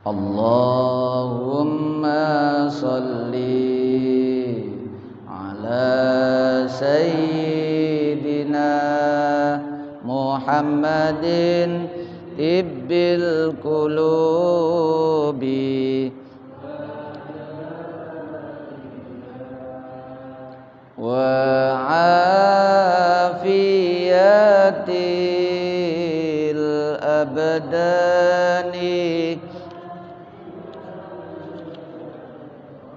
Allahumma salli ala sayyidina Muhammadin tibbil qulubi wa afiyatil abdani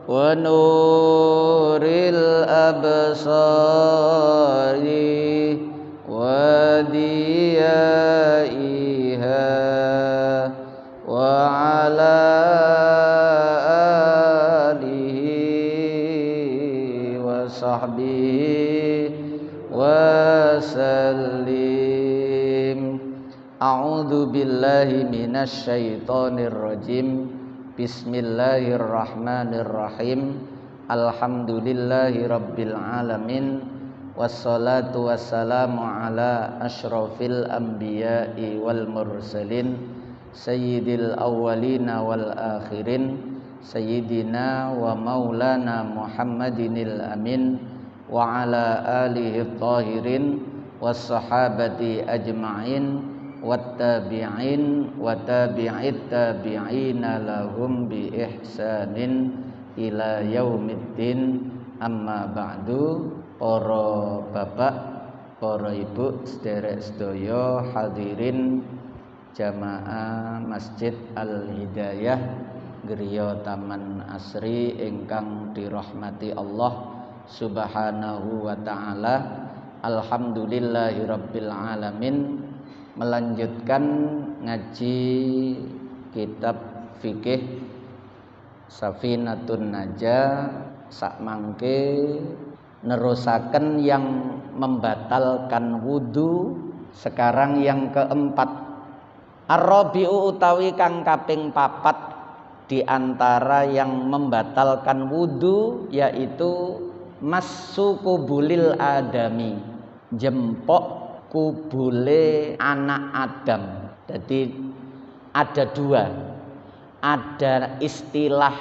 wa nuril absari wa diyaiha wa ala alihi wa sahbihi wa sallim. A'udzu billahi minasy syaithanir rajim. Bismillahirrahmanirrahim. Alhamdulillahi rabbil alamin. Wassalatu wassalamu ala asyrafil anbiya'i wal mursalin sayyidil awwalina wal akhirin sayyidina wa maulana Muhammadinil amin wa ala alihi tahirin was sahabati ajma'in wattabi'in wa tabi'it tabi'ina lahum bi ihsanin ila yaumiddin. Amma ba'du. Para bapak, para ibu, sederek sedaya hadirin jamaah Masjid Al-Hidayah griya Taman Asri ingkang dirahmati Allah Subhanahu wa taala. Alhamdulillahirabbil alamin. Melanjutkan ngaji kitab fikih Safinatun Najah sak mangke nerusaken yang membatalkan wudu. Sekarang yang keempat, ar-rabi'u utawi kang kaping papat di antara yang membatalkan wudu, yaitu massu kubulil adami, jempok kubule anak Adam. Jadi ada dua, ada istilah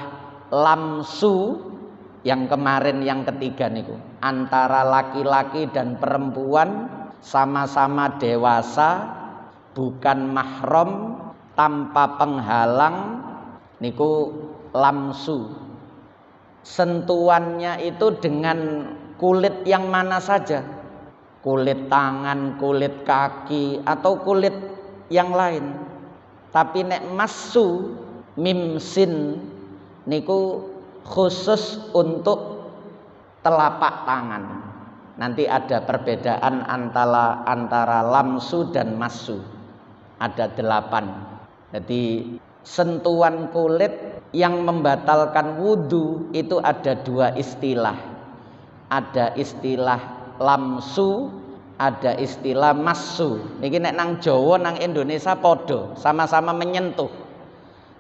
lamsu yang kemarin yang ketiga niku, antara laki-laki dan perempuan sama-sama dewasa, bukan mahram, tanpa penghalang, niku lamsu. Sentuhannya itu dengan kulit yang mana saja, kulit tangan, kulit kaki, atau kulit yang lain. Tapi nek massu mimsin niku khusus untuk telapak tangan. Nanti ada perbedaan antara lamsu dan massu. Ada 8. Jadi sentuhan kulit yang membatalkan wudu itu ada 2 istilah. Ada istilah lamsu, ada istilah massu. Niki nek nang Jawa nang Indonesia podo, sama-sama menyentuh.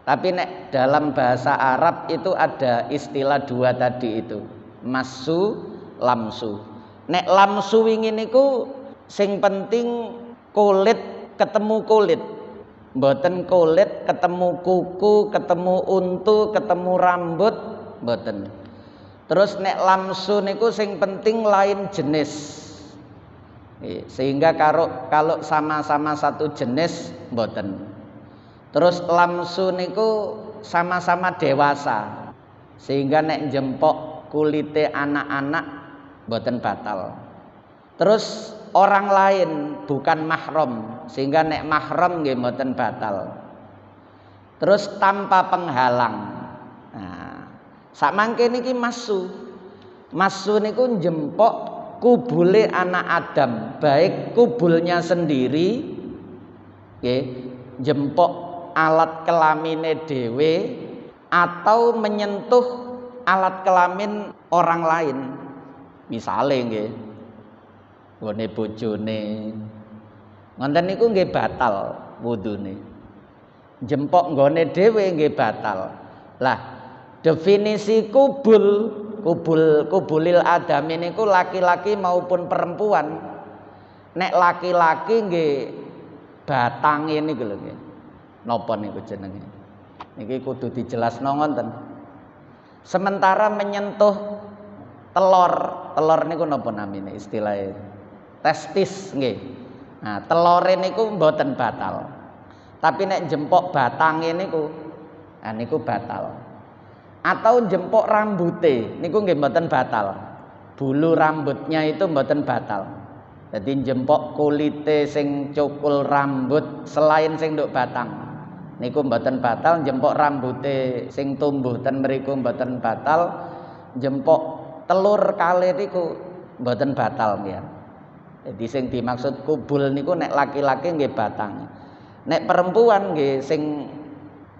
Tapi nek dalam bahasa Arab itu ada istilah 2 tadi itu, massu, lamsu. Nek lamsu wingi niku sing penting kulit ketemu kulit, mboten kulit ketemu kuku, ketemu untu, ketemu rambut, mboten. Terus nek lamsu niku sing penting lain jenis. Sehingga kalau sama-sama satu jenis mboten. Terus lamsu niku sama-sama dewasa, sehingga nek jempok kulite anak-anak mboten batal. Terus orang lain bukan mahram, sehingga nek mahram nggih mboten batal. Terus tanpa penghalang. Nah, sakmangke niki massu. Massu niku jempok kubule anak Adam, baik kubulnya sendiri, nggih, jempok alat kelamine dhewe atau menyentuh alat kelamin orang lain. Misale nggih nggone bojone ngoten niku nggih batal wudune. Jempok nggone dhewe nggih batal. Lah definisi kubulil adami niku laki-laki maupun perempuan. Nek laki-laki nggih batange niku lho nggih. Napa niku jenenge? Niki kudu dijelasno ngoten. Sementara menyentuh telur niku napa namine istilahnya? Testis nggih. Nah, telore niku mboten batal. Tapi nek jempok batange niku, nah niku batal. Atau jempok rambute niku nggih mboten batal. Bulu rambutnya itu mboten batal. Jadi jempok kulite sing cukul rambut selain sing nduk batang niku mboten batal. Jempok rambute sing tumbuh ten mriku mboten batal. Jempok telur kalih niku mboten batal nggih. Jadi sing dimaksud kubul niku nek laki-laki nggih batang. Nek perempuan nggih sing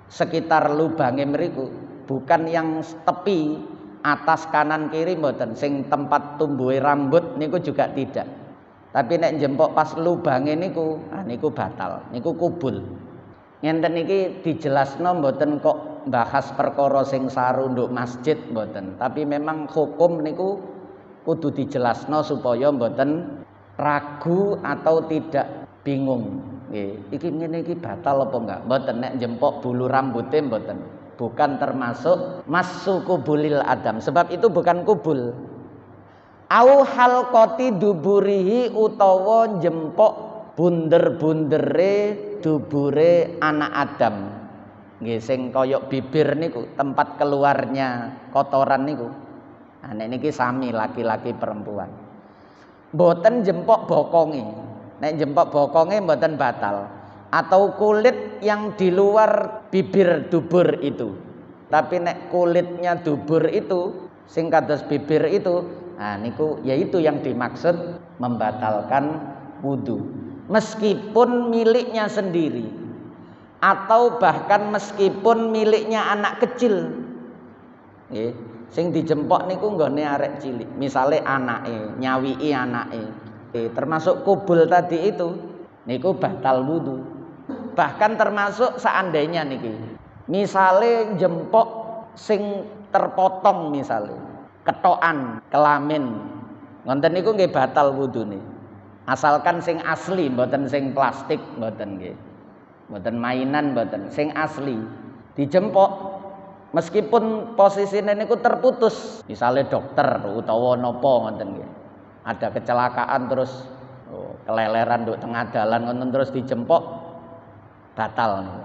sekitar lubange mriku, bukan yang tepi atas kanan kiri mboten, sing tempat tumbuhe rambut niku juga tidak. Tapi nek jempok pas lubange niku, niku batal, niku kubul. Ngenten iki dijelasno mboten kok bahas perkara sing saru nduk masjid mboten, tapi memang hukum niku kudu dijelasno supaya mboten ragu atau tidak bingung. Nggih, iki ngene iki batal apa enggak? Mboten nek jempok bulu rambute mboten. Bukan termasuk massu kubulil adam, sebab itu bukan kubul. Au halqati duburihi utawa jempok bunder-bundere dubure anak Adam. Nggih sing kaya bibir niku, tempat keluarnya kotoran niku. Nah nek niki sami laki-laki perempuan. Mboten jempok bokonge. Nek jempok bokonge mboten batal. Atau kulit yang di luar bibir dubur itu. Tapi nek kulitnya dubur itu sing kados bibir itu, nah niku yaitu yang dimaksud membatalkan wudu. Meskipun miliknya sendiri atau bahkan meskipun miliknya anak kecil. Nggih, sing dijempok niku nggone arek cilik. Misale anake, nyawiki anake. Termasuk kubul tadi itu niku batal wudu. Bahkan termasuk seandainya niki. Misale jempok sing terpotong misale, ketokan kelamin. Ngonten niku nggih batal wudune. Asalkan sing asli, mboten sing plastik, mboten nggih. Mboten mainan, mboten, sing asli. Dijempok meskipun posisine niku terputus, misalnya dokter utawa napa ngoten nggih. Ada kecelakaan terus keleleran nduk tengah dalan ngoten terus dijempok batal niku.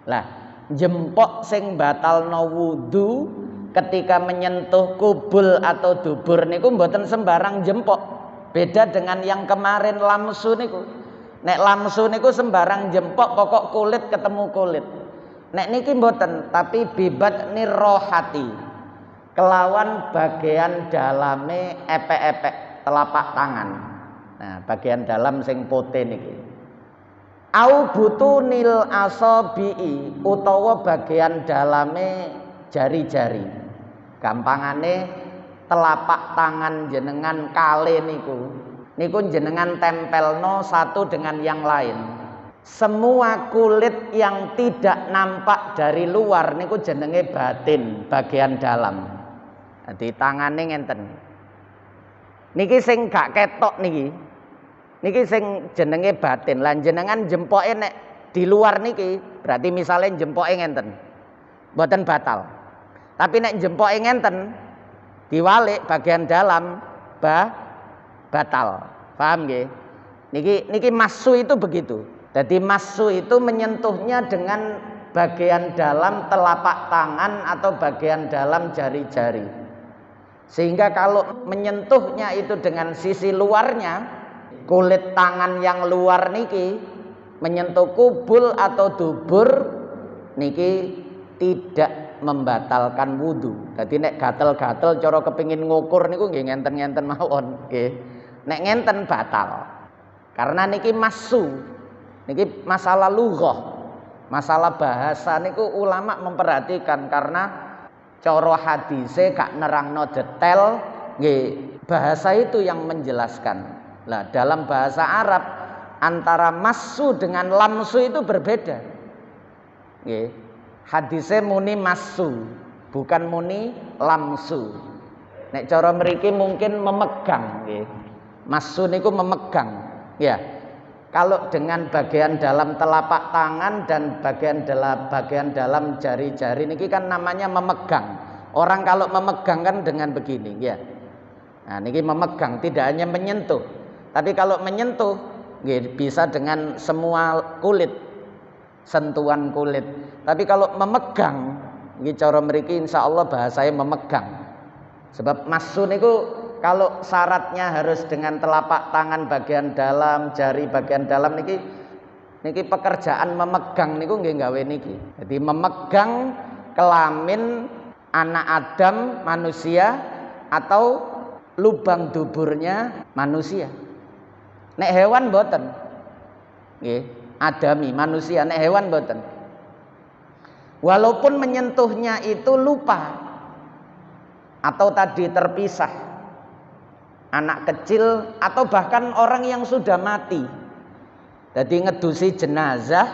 Lah, jempok sing batalno wudu ketika menyentuh kubul atau dubur niku mboten sembarang jempok. Beda dengan yang kemarin lamsu niku. Nek lamsu niku sembarang jempok, pokok kulit ketemu kulit. Nek niki mboten, tapi bibat nirrohati, kelawan bagian dalame epek-epek telapak tangan. Nah, bagian dalam sing pote niki. Au butunil asabi'i, utawa bagian dalame jari-jari. Gampangane telapak tangan jenengan kale niku jenengan tempelno satu dengan yang lain. Semua kulit yang tidak nampak dari luar niku jenenge batin, bagian dalam. Jadi tangane ngenten. Niki sing gak ketok niki. Niki sing jenenge batin. Lan jenengan jempoke nek di luar niki, berarti misalnya jempoke ngenten. Mboten batal. Tapi nek jempoke ngenten diwalik bagian dalam batal. Paham nggih? Niki massu itu begitu. Jadi massu itu menyentuhnya dengan bagian dalam telapak tangan atau bagian dalam jari-jari. Sehingga kalau menyentuhnya itu dengan sisi luarnya, kulit tangan yang luar niki menyentuh kubul atau dubur niki tidak membatalkan wudu. Jadi nek gatel-gatel cara kepingin ngukur niku nggih ngenten-ngenten mawon nggih. Nek ngenten batal. Karena niki massu. Niki masalah lughah. Masalah bahasa niku ulama memperhatikan karena cara hadise gak nerangno detail nggih. Bahasa itu yang menjelaskan. Lah dalam bahasa Arab antara massu dengan lamsu itu berbeda. Nggih. Hadise muni massu, bukan muni lamsu. Nek cara mriki mungkin memegang nggih. Massu niku memegang. Ya. kalau dengan bagian dalam telapak tangan dan bagian dalam jari-jari niki kan namanya memegang. Orang kalau memegang kan dengan begini, ya. Nah, niki memegang, tidak hanya menyentuh. Tapi kalau menyentuh, bisa dengan semua kulit, sentuhan kulit. Tapi kalau memegang, niki cara mriki insyaallah bahasanya memegang. Sebab masu niku kalau syaratnya harus dengan telapak tangan bagian dalam, jari bagian dalam niki pekerjaan memegang niku nggih gawe niki. Jadi memegang kelamin anak Adam manusia atau lubang duburnya manusia. Nek hewan mboten. Nggih, adami manusia, nek hewan mboten. Walaupun menyentuhnya itu lupa atau tadi terpisah. Anak kecil atau bahkan orang yang sudah mati. Jadi ngedusi jenazah,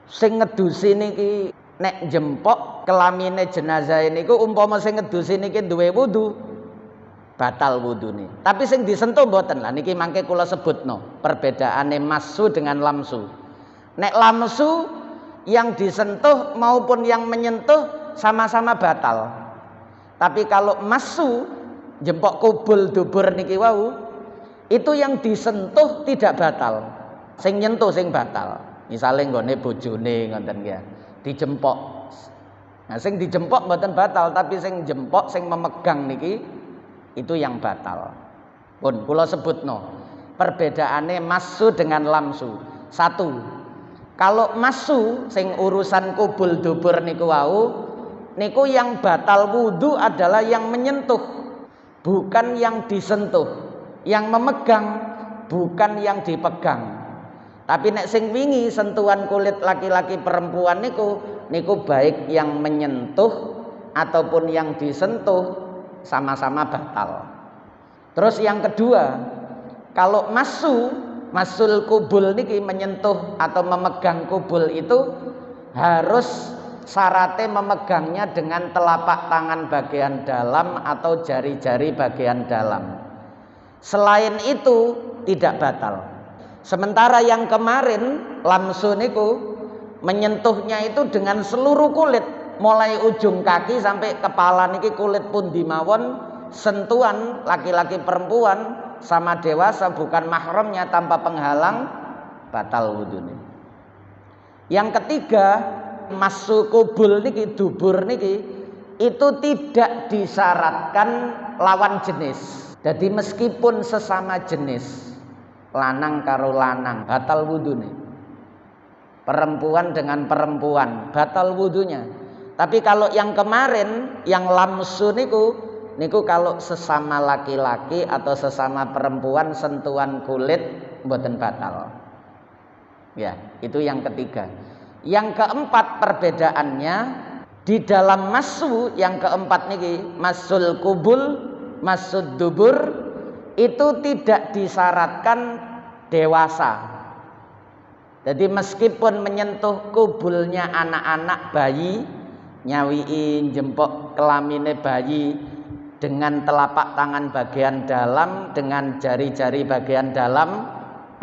sing ngedusi niki nek jempok kelamine jenazah niku umpama sing ngedusi niki duwe wudu, batal wudune. Tapi sing disentuh mboten. Lah niki mangke kula sebutno perbedaane masu dengan lamsu. Nek lamsu yang disentuh maupun yang menyentuh sama-sama batal. Tapi kalau masu jempok kubul dubur niki wau itu yang disentuh tidak batal, sing nyentuh sing batal. Misale nggone bojone ngoten ya, dijempok. Nah sing dijempok mboten batal, tapi sing jempok sing memegang niki itu yang batal. Pun kula sebutno perbedaane masu dengan lamsu. Satu, kalau masu sing urusan kubul dubur niku wau niku yang batal wudu adalah yang menyentuh, bukan yang disentuh. Yang memegang bukan yang dipegang. Tapi nek sing wingi sentuhan kulit laki-laki perempuan niku baik yang menyentuh ataupun yang disentuh sama-sama batal. Terus yang kedua, kalau masul kubul niki menyentuh atau memegang kubul itu harus syaratnya memegangnya dengan telapak tangan bagian dalam atau jari-jari bagian dalam. Selain itu tidak batal. Sementara yang kemarin lamsu niku menyentuhnya itu dengan seluruh kulit, mulai ujung kaki sampai kepala niki kulit pun dimawon, sentuhan laki-laki perempuan sama dewasa bukan mahramnya tanpa penghalang batal wudune. Yang ketiga, masu kubul niki dubur niki itu tidak disyaratkan lawan jenis. Jadi meskipun sesama jenis, lanang karo lanang batal wudune, perempuan dengan perempuan batal wudunya. Tapi kalau yang kemarin yang lamsu niku kalau sesama laki-laki atau sesama perempuan sentuhan kulit mboten batal. Ya, itu yang ketiga. Yang keempat perbedaannya di dalam masu yang keempat niki masul kubul, masud dubur itu tidak disyaratkan dewasa. Jadi meskipun menyentuh kubulnya anak-anak bayi, nyawiin jempok kelamine bayi dengan telapak tangan bagian dalam dengan jari-jari bagian dalam,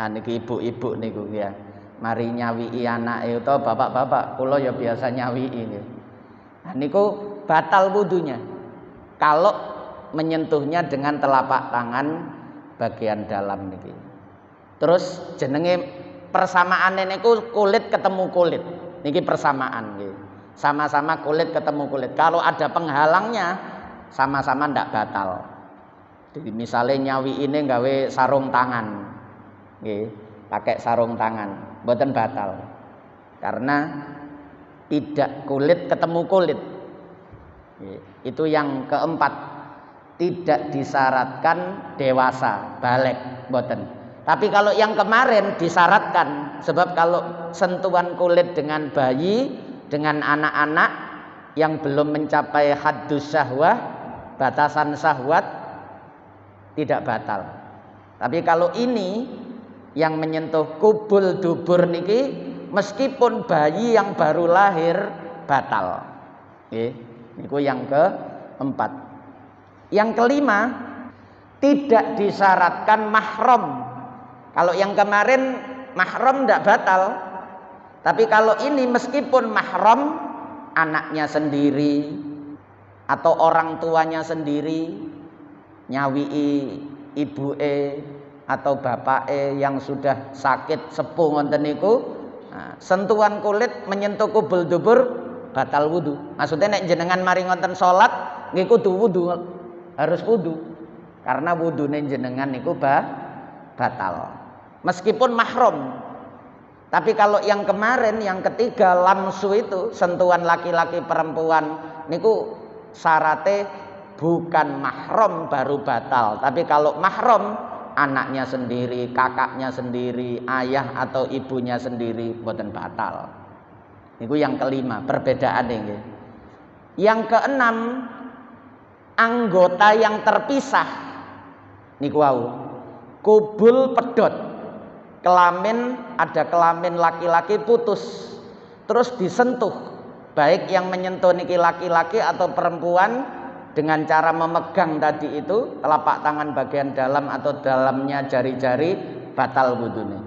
nah niki ibu-ibu niku ya. Mari nyawii anak itu bapak-bapak, kula ya biasa nyawii nggih. Nah niku batal wudunya kalau menyentuhnya dengan telapak tangan bagian dalam niki. Terus jenenge persamaane niku kulit ketemu kulit. Niki persamaan nggih. Sama-sama kulit ketemu kulit. Kalau ada penghalangnya sama-sama ndak batal. Jadi misalnya nyawi ini gawe sarung tangan. Nggih, pakai sarung tangan, mboten batal. Karena tidak kulit ketemu kulit. Nggih, itu yang keempat. Tidak disyaratkan dewasa, balik, boten. Tapi kalau yang kemarin disyaratkan, sebab kalau sentuhan kulit dengan bayi, dengan anak-anak yang belum mencapai haddus syahwah, batasan syahwat, tidak batal. Tapi kalau ini yang menyentuh kubul dubur niki, meskipun bayi yang baru lahir batal. Niku yang keempat. Yang kelima, tidak disyaratkan mahram. Kalau yang kemarin mahram tidak batal. Tapi kalau ini meskipun mahram, anaknya sendiri atau orang tuanya sendiri nyawii ibuke atau bapake yang sudah sakit sepuh ngoten niku, sentuhan kulit menyentuh kubul dubur batal wudu. Maksudnya nek jenengan mari ngoten salat nggih kudu wudu, harus wudu. Karena wudune jenengan niku batal. Meskipun mahram. Tapi kalau yang kemarin, yang ketiga, lamsu itu, sentuhan laki-laki perempuan niku syaratnya bukan mahram baru batal. Tapi kalau mahram, anaknya sendiri, kakaknya sendiri, ayah atau ibunya sendiri, boten batal. Niku yang kelima, perbedaan ini. Yang keenam, anggota yang terpisah. Niku wau, kubul pedot. Kelamin, ada kelamin laki-laki putus, terus disentuh, baik yang menyentuh niki laki-laki atau perempuan dengan cara memegang tadi itu telapak tangan bagian dalam atau dalamnya jari-jari, batal wudune.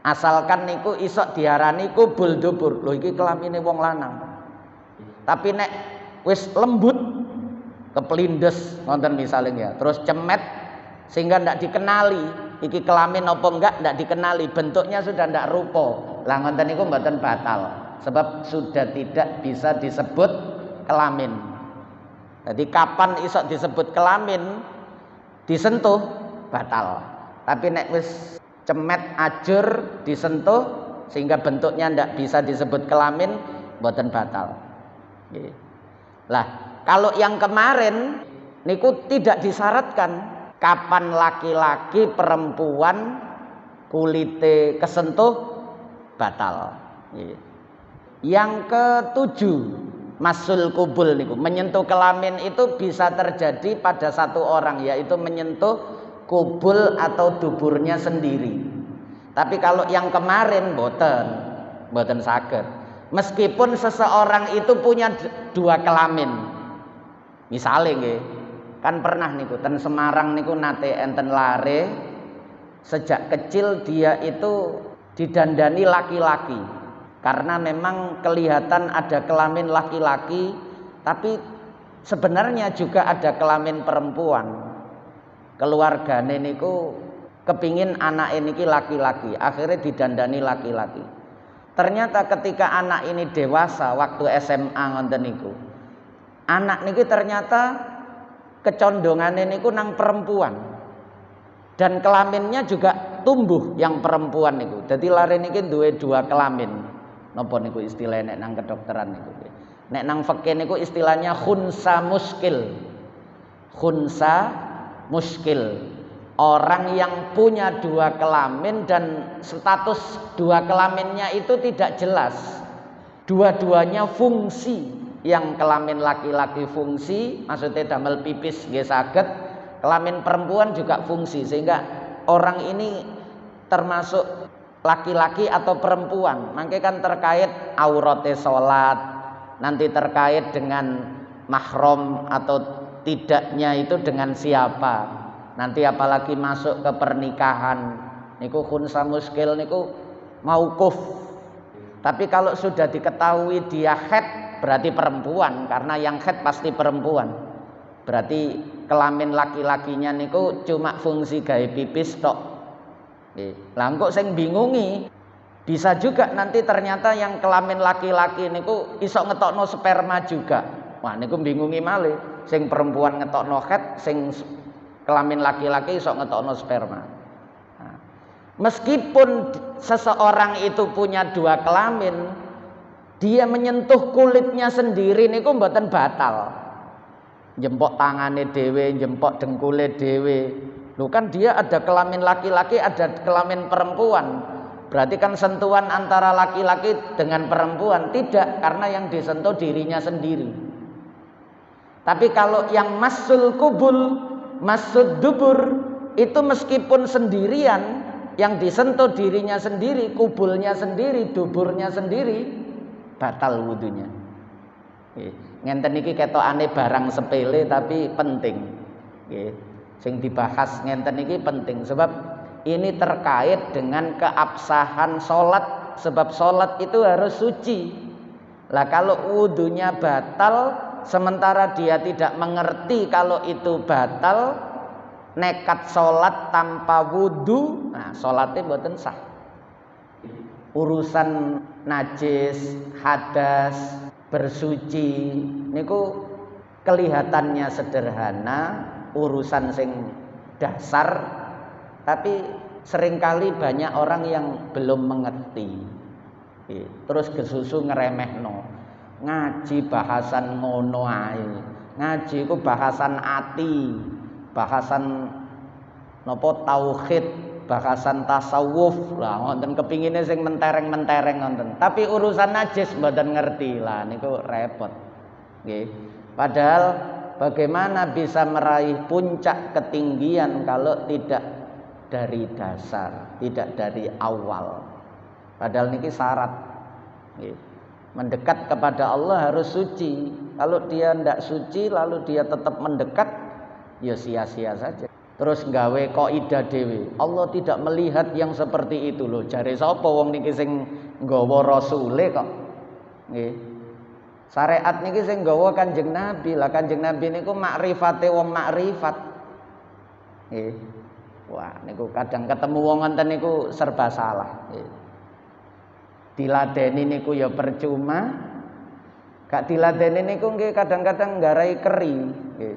Asalkan niku isok diarani kubul dubur. Lho iki kelamine wong lanang. Tapi nek wis lembut kepelindes ngonten misalnya ya, terus cemet sehingga ndak dikenali iki kelamin apa ndak dikenali, bentuknya sudah ndak rupa. Lah ngoten niku mboten batal sebab sudah tidak bisa disebut kelamin. Jadi kapan isok disebut kelamin disentuh batal. Tapi nek wis cemet ajur disentuh sehingga bentuknya ndak bisa disebut kelamin, mboten batal. Lah, kalau yang kemarin niku tidak disyaratkan kapan laki-laki perempuan kulite kesentuh batal. Yang ketujuh, masul kubul niku, menyentuh kelamin itu bisa terjadi pada satu orang, yaitu menyentuh kubul atau duburnya sendiri. Tapi kalau yang kemarin boten saged. Meskipun seseorang itu punya dua kelamin. Misalnya nggih, kan pernah niku ten Semarang niku nate enten lare, sejak kecil dia itu didandani laki-laki. Karena memang kelihatan ada kelamin laki-laki, tapi sebenarnya juga ada kelamin perempuan. Keluargane niku kepingin anak ini laki-laki, akhirnya didandani laki-laki. Ternyata ketika anak ini dewasa waktu SMA ngonten niku, anak niki ternyata kecondongannya niku nang perempuan dan kelaminnya juga tumbuh yang perempuan niku. Jadi lare niki duwe dua kelamin. Napa niku istilahnya nek nang kedokteran niku? Nek nang fikih niku istilahnya khunsa muskil. Khunsa muskil. Orang yang punya dua kelamin dan status dua kelaminnya itu tidak jelas. Dua-duanya fungsi. Yang kelamin laki-laki fungsi, maksudnya damel pipis nggih saged, kelamin perempuan juga fungsi, sehingga orang ini termasuk laki-laki atau perempuan. Mangke kan terkait aurate salat, nanti terkait dengan mahram atau tidaknya itu dengan siapa. Nanti apalagi masuk ke pernikahan niku khunsa muskil niku mauquf. Tapi kalau sudah diketahui dia haid berarti perempuan, karena yang haid pasti perempuan. Berarti kelamin laki-lakinya niku cuma fungsi gawe pipis tok. Lah kok sing bingungi, bisa juga nanti ternyata yang kelamin laki-laki niku iso ngetokno sperma juga. Wah niku bingungi malih. Sing perempuan ngetokno haid, sing kelamin laki-laki iso ngetokno sperma. Nah, meskipun seseorang itu punya dua kelamin, dia menyentuh kulitnya sendiri niku mboten batal. Jempok tangane dhewe, jempok dengkule dhewe. Lho kan dia ada kelamin laki-laki, ada kelamin perempuan. Berarti kan sentuhan antara laki-laki dengan perempuan tidak, karena yang disentuh dirinya sendiri. Tapi kalau yang masul kubul, masud dubur itu meskipun sendirian, yang disentuh dirinya sendiri, kubulnya sendiri, duburnya sendiri, batal wudunya. Ngenten iki ketokane barang sepele tapi penting. Sing dibahas ngenten iki penting sebab ini terkait dengan keabsahan sholat, sebab sholat itu harus suci. Lah kalau wudunya batal sementara dia tidak mengerti kalau itu batal, nekat sholat tanpa wudu, nah sholatnya mboten sah. Urusan najis, hadas, bersuci niku kelihatannya sederhana, urusan sing dasar, tapi seringkali banyak orang yang belum mengerti. Terus kesusu ngeremehno. Ngaji bahasan ngono ae. Ngaji ku bahasan ati, bahasan napa tauhid, bahasan tasawuf. Lah wonten kepingine sing mentereng-mentereng wonten. Tapi urusan najis mboten ngerti. Lah niku repot. Nggih. Padahal bagaimana bisa meraih puncak ketinggian kalau tidak dari dasar, tidak dari awal. Padahal niki syarat. Mendekat kepada Allah harus suci. Kalau dia tidak suci lalu dia tetap mendekat, ya sia-sia saja. Terus gawe kaidah dhewe. Allah tidak melihat yang seperti itu loh. Jare sapa wong niki sing nggawa rasule kok. Nggih. Syariat niki sing nggawa Kanjeng Nabi. Lah Kanjeng Nabi niku makrifate wong makrifat. Nggih. Wah, niku kadang ketemu wong ngoten niku serba salah. Nggih. Diladeni niku ya percuma. Gak diladeni niku nggih kadang-kadang nggarai keri. Nggih.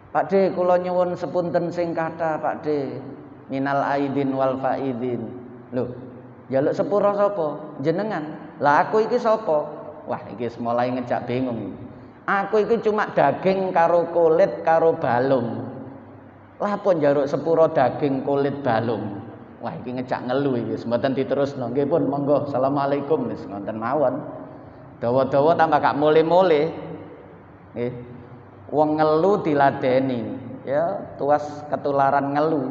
Pak De, kula nyuwun sepunten sing kathah, Pak De. Minal aidin wal faidin. Lho, njaluk sepura sapa? Jenengan. Lah aku iki sapa? Wah, iki mulai ngejak bingung. Aku iki cuma daging karo kulit karo balung. Lah apa njaluk sepura daging kulit balung? Wah, iki ngejak ngelu iki, mboten diterusno. Nggih pun, monggo. Asalamualaikum wis ngoten mawon. Dawa-dawa tambah gak mule-mule. Nggih. Wong ngelu diladeni, ya tuas ketularan ngelu.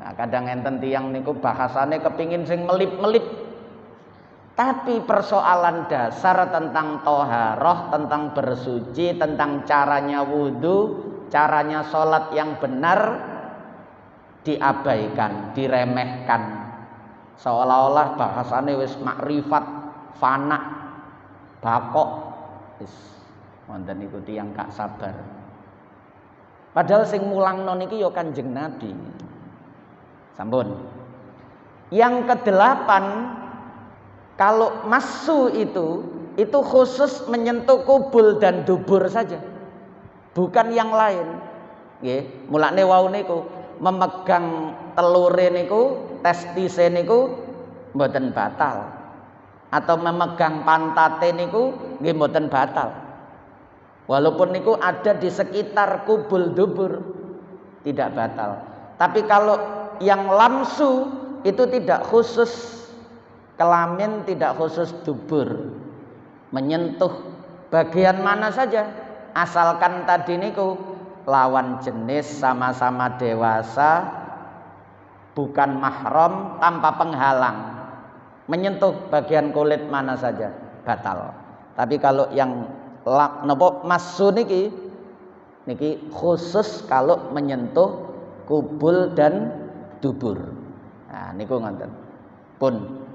Nah, kadang enten tiyang niku bahasane kepingin sing melip-melip. Tapi persoalan dasar tentang toharoh, tentang bersuci, tentang caranya wudu, caranya sholat yang benar diabaikan, diremehkan. Seolah-olah bahasane wis makrifat, fana, bakok. Wis wonten niku tiyang gak sabar. Padahal sing mulangno niki ya Kanjeng Nabi. Sampun. Yang kedelapan, kalau masu itu khusus menyentuh kubul dan dubur saja, bukan yang lain. Nggih, mulane wau niku memegang telure niku, testise niku mboten batal. Atau memegang pantate niku nggih mboten batal. Walaupun niku ada di sekitar kubul dubur tidak batal. Tapi kalau yang lamsu itu tidak khusus kelamin, tidak khusus dubur, menyentuh bagian mana saja, asalkan tadi niku lawan jenis, sama-sama dewasa, bukan mahram, tanpa penghalang, menyentuh bagian kulit mana saja batal. Tapi kalau yang napa masu niki khusus kalau menyentuh kubul dan dubur. Nah niku ngoten. Pun